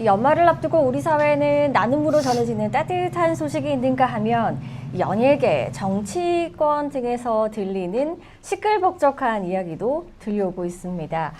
이 연말을 앞두고 우리 사회는 나눔으로 전해지는 따뜻한 소식이 있는가 하면 연예계, 정치권 등에서 들리는 시끌벅적한 이야기도 들려오고 있습니다.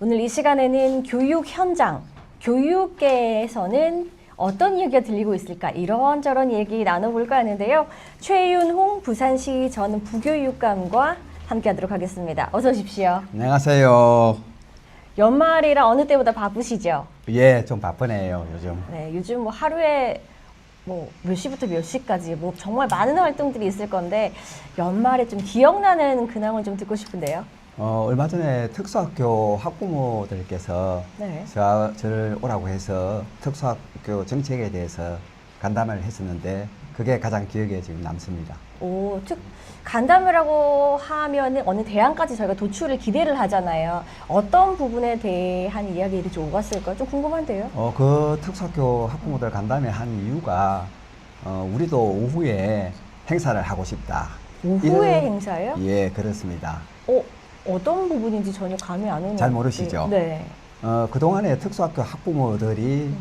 오늘 이 시간에는 교육 현장, 교육계에서는 어떤 이야기가 들리고 있을까 이런저런 얘기 나눠볼까 하는데요. 최윤홍 부산시 전 부교육감과 함께하도록 하겠습니다. 어서 오십시오. 안녕하세요. 연말이라 어느 때보다 바쁘시죠? 예, 좀 바쁘네요, 요즘. 네, 요즘 뭐 하루에 뭐 몇 시부터 몇 시까지 뭐 정말 많은 활동들이 있을 건데 연말에 좀 기억나는 근황을 좀 듣고 싶은데요. 얼마 전에 특수학교 학부모들께서 네. 저를 오라고 해서 특수학교 정책에 대해서 간담회를 했었는데 그게 가장 기억에 지금 남습니다. 오, 간담회라고 하면은 어느 대안까지 저희가 도출을 기대를 하잖아요. 어떤 부분에 대한 이야기들이 좀 오갔을까요? 좀 궁금한데요. 그 특수학교 학부모들 간담회 한 이유가 우리도 오후에 행사를 하고 싶다. 오후에 행사요? 예, 그렇습니다. 어떤 부분인지 전혀 감이 안 오는. 잘 모르시죠? 네. 그동안에 특수학교 학부모들이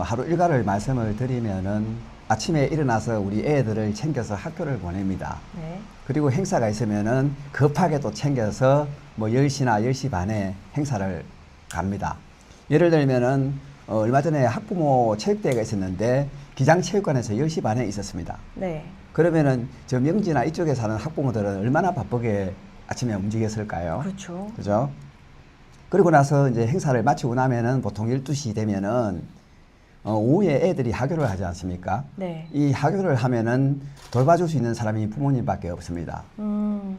하루 일과를 말씀을 드리면은 아침에 일어나서 우리 애들을 챙겨서 학교를 보냅니다. 네. 그리고 행사가 있으면은 급하게 또 챙겨서 뭐 10시나 10시 반에 행사를 갑니다. 예를 들면은 얼마 전에 학부모 체육대회가 있었는데 기장체육관에서 10시 반에 있었습니다. 네. 그러면은 저 명지나 이쪽에 사는 학부모들은 얼마나 바쁘게 아침에 움직였을까요? 그렇죠. 그죠? 그리고 나서 이제 행사를 마치고 나면은 보통 12시 되면은 오후에 애들이 하교를 하지 않습니까? 네. 이 하교를 하면은 돌봐줄 수 있는 사람이 부모님밖에 없습니다.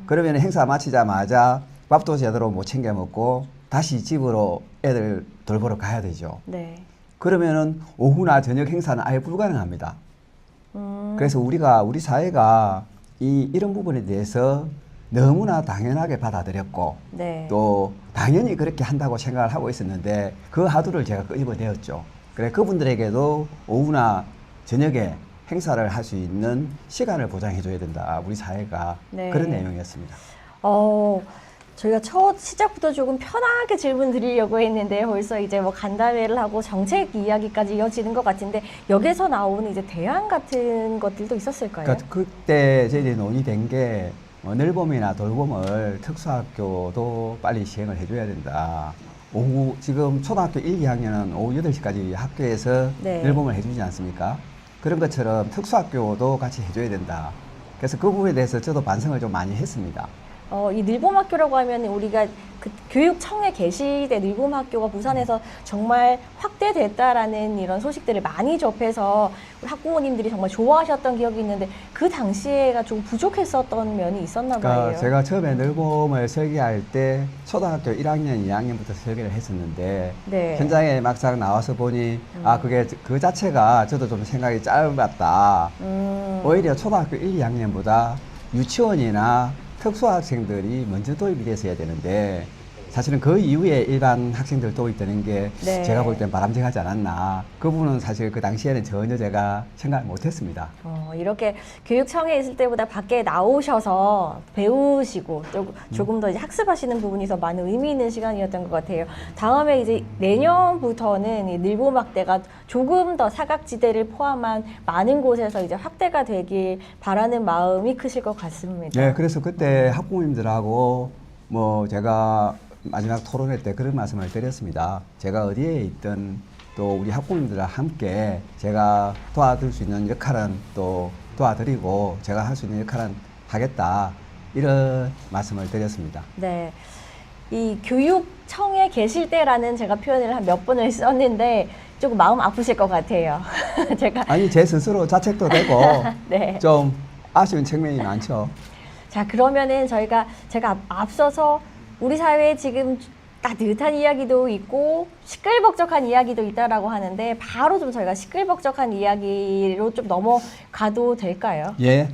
그러면 행사 마치자마자 밥도 제대로 못 챙겨 먹고 다시 집으로 애들 돌보러 가야 되죠. 네. 그러면은 오후나 저녁 행사는 아예 불가능합니다. 그래서 우리 사회가 이런 부분에 대해서 너무나 당연하게 받아들였고 네. 또 당연히 그렇게 한다고 생각을 하고 있었는데 그 하두를 제가 끄집어내었죠. 그래 그분들에게도 오후나 저녁에 행사를 할 수 있는 시간을 보장해 줘야 된다. 우리 사회가 네. 그런 내용이었습니다. 저희가 첫 시작부터 조금 편하게 질문 드리려고 했는데 벌써 이제 뭐 간담회를 하고 정책 이야기까지 이어지는 것 같은데 여기서 나오는 이제 대안 같은 것들도 있었을까요? 그러니까 그때 저희들이 논의된 게 늘봄이나 돌봄을 특수학교도 빨리 시행을 해줘야 된다. 오후 지금 초등학교 1, 2학년은 오후 8시까지 학교에서 네. 늘봄을 해주지 않습니까? 그런 것처럼 특수학교도 같이 해줘야 된다. 그래서 그 부분에 대해서 저도 반성을 좀 많이 했습니다. 이 늘봄학교라고 하면 우리가 그 교육청에 계실 때 늘봄학교가 부산에서 정말 확대됐다라는 이런 소식들을 많이 접해서 우리 학부모님들이 정말 좋아하셨던 기억이 있는데 그 당시에가 좀 부족했었던 면이 있었나 봐요. 그러니까 제가 처음에 늘봄을 설계할 때 초등학교 1학년, 2학년부터 설계를 했었는데 네. 현장에 막상 나와서 보니 그게 그 자체가 저도 좀 생각이 짧았다. 오히려 초등학교 1, 2학년보다 유치원이나 특수학생들이 먼저 도입이 됐어야 되는데 사실은 그 이후에 일반 학생들 도입되는 게 네. 제가 볼 땐 바람직하지 않았나. 그 부분은 사실 그 당시에는 전혀 제가 생각을 못했습니다. 이렇게 교육청에 있을 때보다 밖에 나오셔서 배우시고 조금 더 이제 학습하시는 부분이 더 많은 의미 있는 시간이었던 것 같아요. 다음에 이제 내년부터는 이 늘봄 확대가 조금 더 사각지대를 포함한 많은 곳에서 이제 확대가 되길 바라는 마음이 크실 것 같습니다. 네, 그래서 그때 학부모님들하고 뭐 제가 마지막 토론회 때 그런 말씀을 드렸습니다. 제가 어디에 있든 또 우리 학부모님들과 함께 제가 도와드릴 수 있는 역할은 또 도와드리고 제가 할 수 있는 역할은 하겠다. 이런 말씀을 드렸습니다. 네. 이 교육청에 계실 때라는 제가 표현을 한 몇 번을 썼는데 조금 마음 아프실 것 같아요. 제가. 아니, 제 스스로 자책도 되고 네. 좀 아쉬운 측면이 많죠. 자, 그러면은 제가 앞서서 우리 사회에 지금 따뜻한 이야기도 있고 시끌벅적한 이야기도 있다라고 하는데 바로 좀 저희가 시끌벅적한 이야기로 좀 넘어가도 될까요? 예.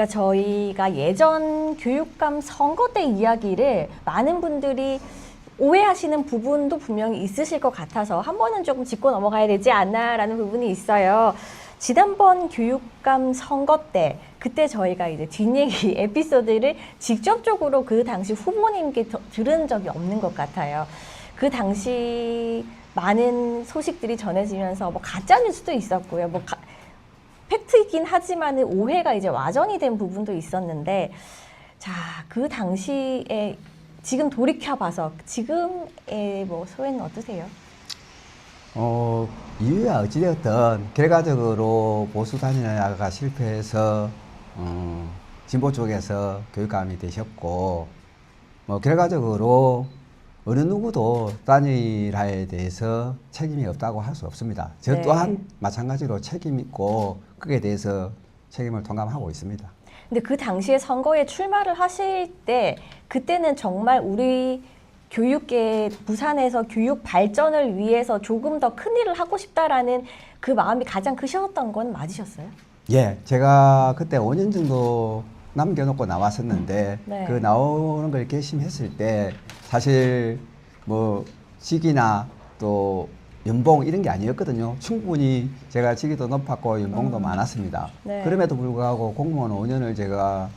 저희가 예전 교육감 선거 때 이야기를 많은 분들이 오해하시는 부분도 분명히 있으실 것 같아서 한 번은 조금 짚고 넘어가야 되지 않나라는 부분이 있어요. 지난번 교육감 선거 때 그때 저희가 이제 뒷얘기 에피소드를 직접적으로 그 당시 후보님께 들은 적이 없는 것 같아요. 그 당시 많은 소식들이 전해지면서 뭐 가짜 뉴스도 있었고요. 뭐 팩트이긴 하지만은 오해가 이제 와전이 된 부분도 있었는데, 자, 그 당시에 지금 돌이켜 봐서 지금의 뭐 소회는 어떠세요? 이유야 어찌되었든 결과적으로 보수 단일화가 실패해서 진보 쪽에서 교육감이 되셨고, 뭐 결과적으로 어느 누구도 단일화에 대해서 책임이 없다고 할 수 없습니다. 저 네. 또한 마찬가지로 책임 있고 거기에 대해서 책임을 통감하고 있습니다. 근데 그 당시에 선거에 출마를 하실 때 그때는 정말 우리 교육계 부산에서 교육 발전을 위해서 조금 더 큰 일을 하고 싶다라는 그 마음이 가장 크셨던 건 맞으셨어요? 예, 제가 그때 5년 정도 남겨놓고 나왔었는데 네. 그 나오는 걸 결심했을 때 사실 뭐 직이나 또 연봉 이런 게 아니었거든요. 충분히 제가 직위도 높았고 연봉도 많았습니다. 네. 그럼에도 불구하고 공무원 5년을 제가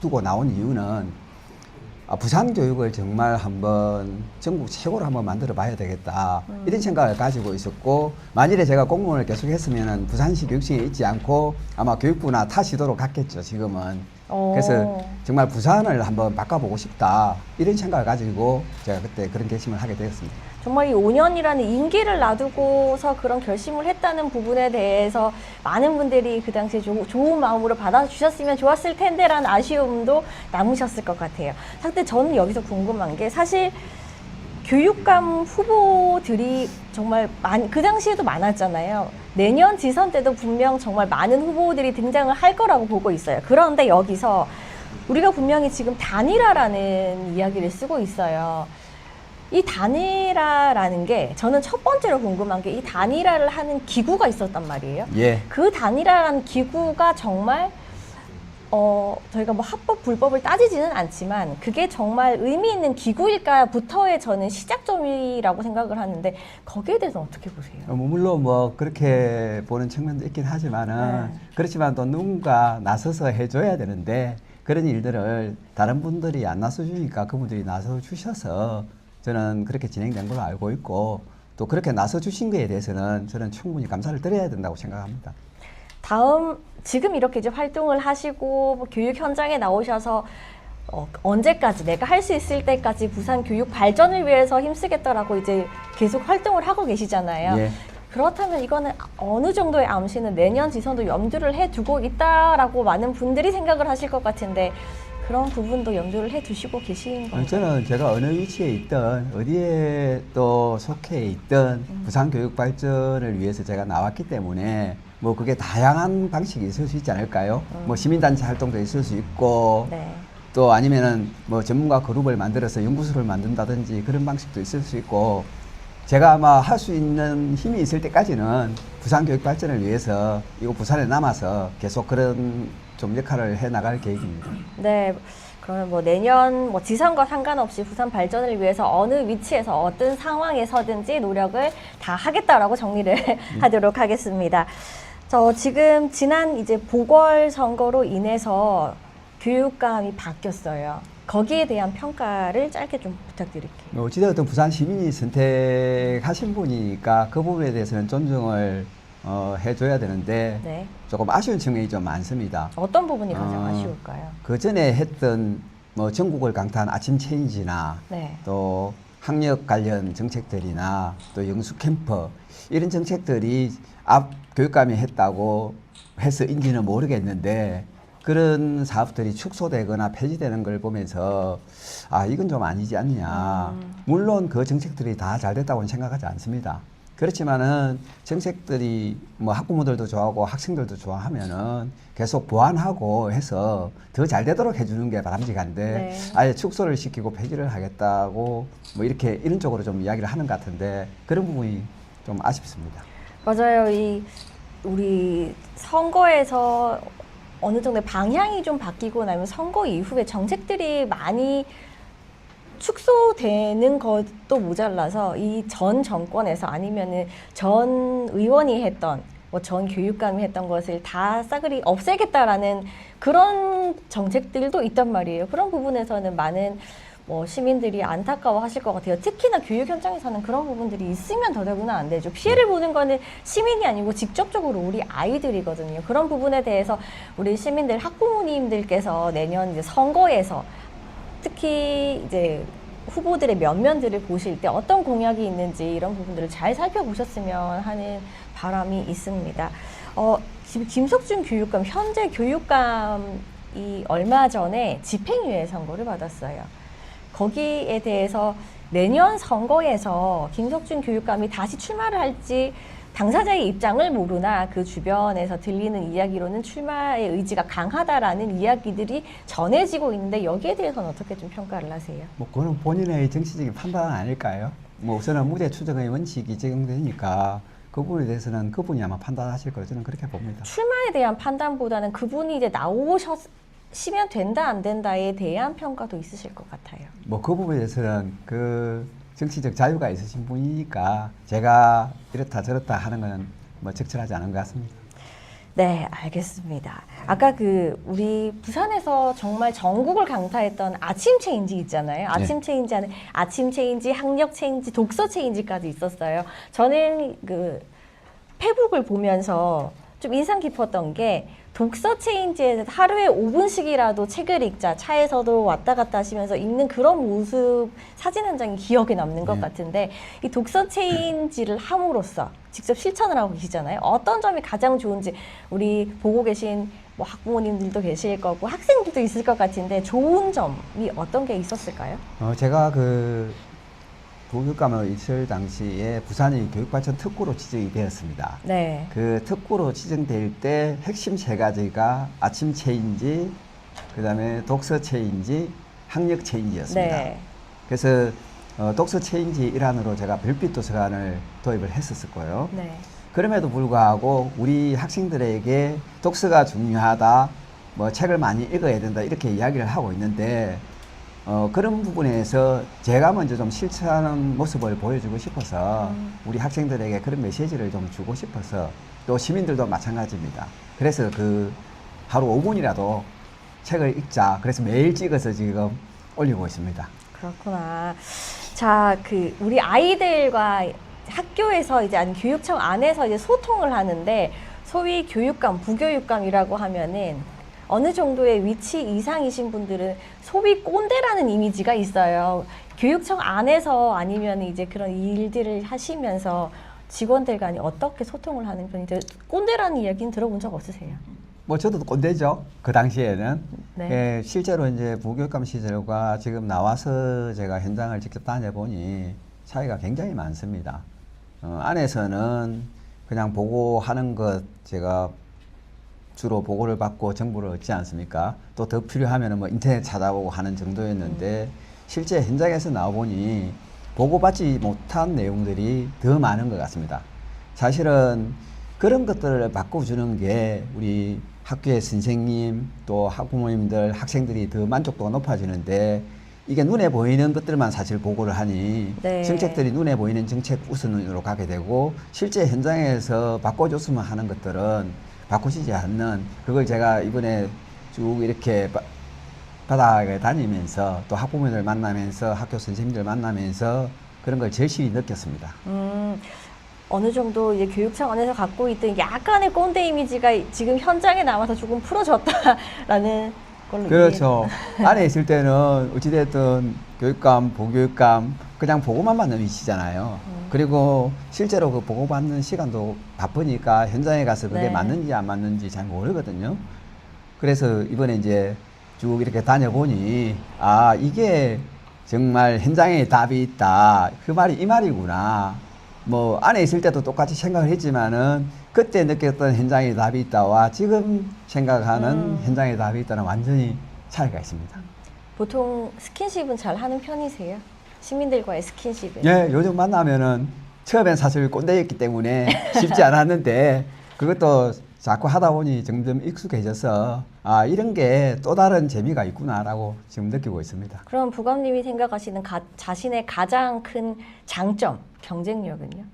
두고 나온 이유는 부산 교육을 정말 한번 전국 최고로 한번 만들어 봐야 되겠다. 이런 생각을 가지고 있었고, 만일에 제가 공무원을 계속 했으면 부산시 교육청에 있지 않고 아마 교육부나 타 시도로 갔겠죠, 지금은. 그래서 정말 부산을 한번 바꿔보고 싶다. 이런 생각을 가지고 제가 그때 그런 결심을 하게 되었습니다. 정말 이 5년이라는 임기를 놔두고서 그런 결심을 했다는 부분에 대해서 많은 분들이 그 당시에 좋은 마음으로 받아주셨으면 좋았을 텐데라는 아쉬움도 남으셨을 것 같아요. 근데 저는 여기서 궁금한 게 사실 교육감 후보들이 정말 그 당시에도 많았잖아요. 내년 지선 때도 분명 정말 많은 후보들이 등장을 할 거라고 보고 있어요. 그런데 여기서 우리가 분명히 지금 단일화라는 이야기를 쓰고 있어요. 이 단일화라는 게 저는 첫 번째로 궁금한 게 이 단일화를 하는 기구가 있었단 말이에요. 예. 그 단일화라는 기구가 정말 저희가 뭐 합법 불법을 따지지는 않지만 그게 정말 의미 있는 기구일까부터의 저는 시작점이라고 생각을 하는데 거기에 대해서 어떻게 보세요? 물론 뭐 그렇게 보는 측면도 있긴 하지만은 그렇지만 또 누군가 나서서 해줘야 되는데 그런 일들을 다른 분들이 안 나서주니까 그분들이 나서주셔서 저는 그렇게 진행된 걸로 알고 있고 또 그렇게 나서주신 거에 대해서는 저는 충분히 감사를 드려야 된다고 생각합니다. 지금 이렇게 이제 활동을 하시고 뭐 교육 현장에 나오셔서 언제까지 내가 할 수 있을 때까지 부산 교육 발전을 위해서 힘쓰겠다라고 이제 계속 활동을 하고 계시잖아요. 예. 그렇다면 이거는 어느 정도의 암시는 내년 지선도 염두를 해두고 있다라고 많은 분들이 생각을 하실 것 같은데 그런 부분도 염두를 해두시고 계신 건가요? 저는 제가 어느 위치에 있든 어디에 또 속해 있든 부산 교육 발전을 위해서 제가 나왔기 때문에 뭐 그게 다양한 방식이 있을 수 있지 않을까요? 뭐 시민단체 활동도 있을 수 있고 네. 또 아니면은 뭐 전문가 그룹을 만들어서 연구소를 만든다든지 그런 방식도 있을 수 있고 제가 아마 할 수 있는 힘이 있을 때까지는 부산 교육 발전을 위해서 이거 부산에 남아서 계속 그런 좀 역할을 해 나갈 계획입니다. 네. 그러면 뭐 내년 뭐 지선과 상관없이 부산 발전을 위해서 어느 위치에서 어떤 상황에서든지 노력을 다 하겠다라고 정리를 하도록 하겠습니다. 저 지금 지난 이제 보궐선거로 인해서 교육감이 바뀌었어요. 거기에 대한 평가를 짧게 좀 부탁드릴게요. 어찌되었든 부산 시민이 선택하신 분이니까 그 부분에 대해서는 존중을 해줘야 되는데 네. 조금 아쉬운 측면이 좀 많습니다. 어떤 부분이 가장 아쉬울까요? 그 전에 했던 뭐 전국을 강타한 아침 체인지나 네. 또 학력 관련 정책들이나 또 영수 캠프 이런 정책들이 앞 교육감이 했다고 해서인지는 모르겠는데 그런 사업들이 축소되거나 폐지되는 걸 보면서 아 이건 좀 아니지 않냐. 물론 그 정책들이 다 잘 됐다고는 생각하지 않습니다. 그렇지만은 정책들이 뭐 학부모들도 좋아하고 학생들도 좋아하면은 계속 보완하고 해서 더 잘 되도록 해주는 게 바람직한데 네. 아예 축소를 시키고 폐지를 하겠다고 뭐 이렇게 이런 쪽으로 좀 이야기를 하는 것 같은데 그런 부분이 좀 아쉽습니다. 맞아요. 우리 선거에서 어느 정도 방향이 좀 바뀌고 나면 선거 이후에 정책들이 많이 축소되는 것도 모자라서 이 전 정권에서 아니면은 전 의원이 했던 뭐 전 교육감이 했던 것을 다 싸그리 없애겠다라는 그런 정책들도 있단 말이에요. 그런 부분에서는 많은 뭐 시민들이 안타까워하실 것 같아요. 특히나 교육 현장에서는 그런 부분들이 있으면 더더구나 안 되죠. 피해를 보는 거는 시민이 아니고 직접적으로 우리 아이들이거든요. 그런 부분에 대해서 우리 시민들, 학부모님들께서 내년 이제 선거에서 특히 이제 후보들의 면면들을 보실 때 어떤 공약이 있는지 이런 부분들을 잘 살펴보셨으면 하는 바람이 있습니다. 지금 김석준 교육감, 현재 교육감이 얼마 전에 집행유예 선고를 받았어요. 거기에 대해서 내년 선거에서 김석준 교육감이 다시 출마를 할지 당사자의 입장을 모르나 그 주변에서 들리는 이야기로는 출마의 의지가 강하다라는 이야기들이 전해지고 있는데 여기에 대해서는 어떻게 좀 평가를 하세요? 뭐 그거는 본인의 정치적인 판단 아닐까요? 뭐 우선은 무대 추정의 원칙이 적용되니까 그 부분에 대해서는 그분이 아마 판단하실 거로 저는 그렇게 봅니다. 출마에 대한 판단보다는 그분이 이제 나오시면 된다 안 된다에 대한 평가도 있으실 것 같아요. 뭐 그 부분에 대해서는 그 정치적 자유가 있으신 분이니까 제가 이렇다 저렇다 하는 건 뭐 적절하지 않은 것 같습니다. 네, 알겠습니다. 아까 우리 부산에서 정말 전국을 강타했던 아침 체인지 있잖아요. 아침 체인지 안에 아침 체인지, 학력 체인지, 독서 체인지까지 있었어요. 저는 페북을 보면서 좀 인상 깊었던 게 독서 체인지에서 하루에 5분씩이라도 책을 읽자, 차에서도 왔다 갔다 하시면서 읽는 그런 모습 사진 한 장이 기억에 남는 것 같은데 이 독서 체인지를 함으로써 직접 실천을 하고 계시잖아요. 어떤 점이 가장 좋은지 우리 보고 계신 뭐 학부모님들도 계실 거고 학생들도 있을 것 같은데 좋은 점이 어떤 게 있었을까요? 제가 부교육감으로 있을 당시에 부산이 교육발전 특구로 지정이 되었습니다. 네. 그 특구로 지정될 때 핵심 세 가지가 아침 체인지, 그 다음에 독서 체인지, 학력 체인지였습니다. 네. 그래서 독서 체인지 일환으로 제가 별빛 도서관을 도입을 했었을 거예요. 네. 그럼에도 불구하고 우리 학생들에게 독서가 중요하다, 뭐 책을 많이 읽어야 된다 이렇게 이야기를 하고 있는데 그런 부분에서 제가 먼저 좀 실천하는 모습을 보여주고 싶어서 우리 학생들에게 그런 메시지를 좀 주고 싶어서 또 시민들도 마찬가지입니다. 그래서 하루 5분이라도 책을 읽자. 그래서 매일 찍어서 지금 올리고 있습니다. 그렇구나. 자, 우리 아이들과 학교에서 이제 아니 교육청 안에서 이제 소통을 하는데 소위 교육감, 부교육감이라고 하면은 어느 정도의 위치 이상이신 분들은 소위 꼰대라는 이미지가 있어요. 교육청 안에서 아니면 이제 그런 일들을 하시면서 직원들 간이 어떻게 소통을 하는 편인지 꼰대라는 이야기는 들어본 적 없으세요? 뭐 저도 꼰대죠. 그 당시에는. 네. 예, 실제로 이제 부교육감 시절과 지금 나와서 제가 현장을 직접 다녀보니 차이가 굉장히 많습니다. 안에서는 그냥 보고하는 것 제가 주로 보고를 받고 정보를 얻지 않습니까? 또 더 필요하면 뭐 인터넷 찾아보고 하는 정도였는데 실제 현장에서 나와보니 보고받지 못한 내용들이 더 많은 것 같습니다. 사실은 그런 것들을 바꿔주는 게 우리 학교의 선생님 또 학부모님들 학생들이 더 만족도가 높아지는데 이게 눈에 보이는 것들만 사실 보고를 하니 네. 정책들이 눈에 보이는 정책 우선으로 가게 되고 실제 현장에서 바꿔줬으면 하는 것들은 바꾸시지 않는 그걸 제가 이번에 쭉 이렇게 바닥에 다니면서 또 학부모님들 만나면서 학교 선생님들 만나면서 그런 걸 절실히 느꼈습니다. 어느 정도 이제 교육청 안에서 갖고 있던 약간의 꼰대 이미지가 지금 현장에 남아서 조금 풀어졌다라는 걸로 그렇죠. 안에 있을 때는 어찌됐든 교육감, 부교육감 그냥 보고만 받는 위치잖아요. 그리고 실제로 그 보고받는 시간도 바쁘니까 현장에 가서 그게 네. 맞는지 안 맞는지 잘 모르거든요. 그래서 이번에 이제 쭉 이렇게 다녀보니 아 이게 정말 현장에 답이 있다. 그 말이 이 말이구나. 뭐 안에 있을 때도 똑같이 생각을 했지만은 그때 느꼈던 현장에 답이 있다와 지금 생각하는 현장에 답이 있다는 완전히 차이가 있습니다. 보통 스킨십은 잘 하는 편이세요? 시민들과의 스킨십은? 예, 요즘 만나면은 처음엔 사실 꼰대였기 때문에 쉽지 않았는데 그것도 자꾸 하다 보니 점점 익숙해져서 아 이런 게 또 다른 재미가 있구나라고 지금 느끼고 있습니다. 그럼 부감님이 생각하시는 자신의 가장 큰 장점, 경쟁력은요?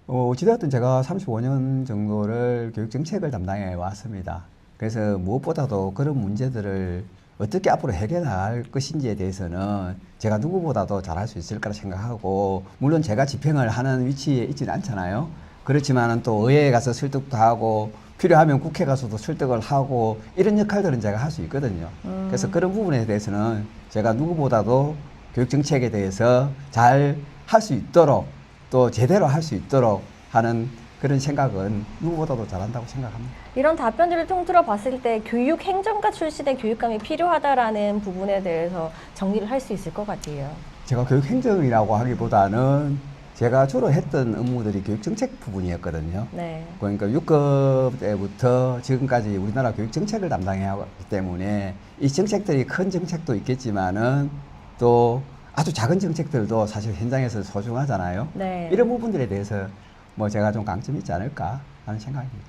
어찌되었든 제가 35년 정도를 교육 정책을 담당해 왔습니다. 그래서 무엇보다도 그런 문제들을 어떻게 앞으로 해결할 것인지에 대해서는 제가 누구보다도 잘할 수 있을 거라 생각하고, 물론 제가 집행을 하는 위치에 있지는 않잖아요. 그렇지만은 또 의회에 가서 설득도 하고 필요하면 국회 가서도 설득을 하고 이런 역할들은 제가 할 수 있거든요. 그래서 그런 부분에 대해서는 제가 누구보다도 교육 정책에 대해서 잘 할 수 있도록 또 제대로 할 수 있도록 하는 그런 생각은 누구보다도 잘한다고 생각합니다. 이런 답변들을 통틀어 봤을 때 교육 행정가 출신의 교육감이 필요하다라는 부분에 대해서 정리를 할 수 있을 것 같아요. 제가 교육 행정이라고 하기보다는 제가 주로 했던 업무들이 교육 정책 부분이었거든요. 네. 그러니까 6급 때부터 지금까지 우리나라 교육 정책을 담당해야 하기 때문에 이 정책들이 큰 정책도 있겠지만은 또 아주 작은 정책들도 사실 현장에서 소중하잖아요. 네. 이런 부분들에 대해서 뭐 제가 좀 강점이 있지 않을까 하는 생각입니다.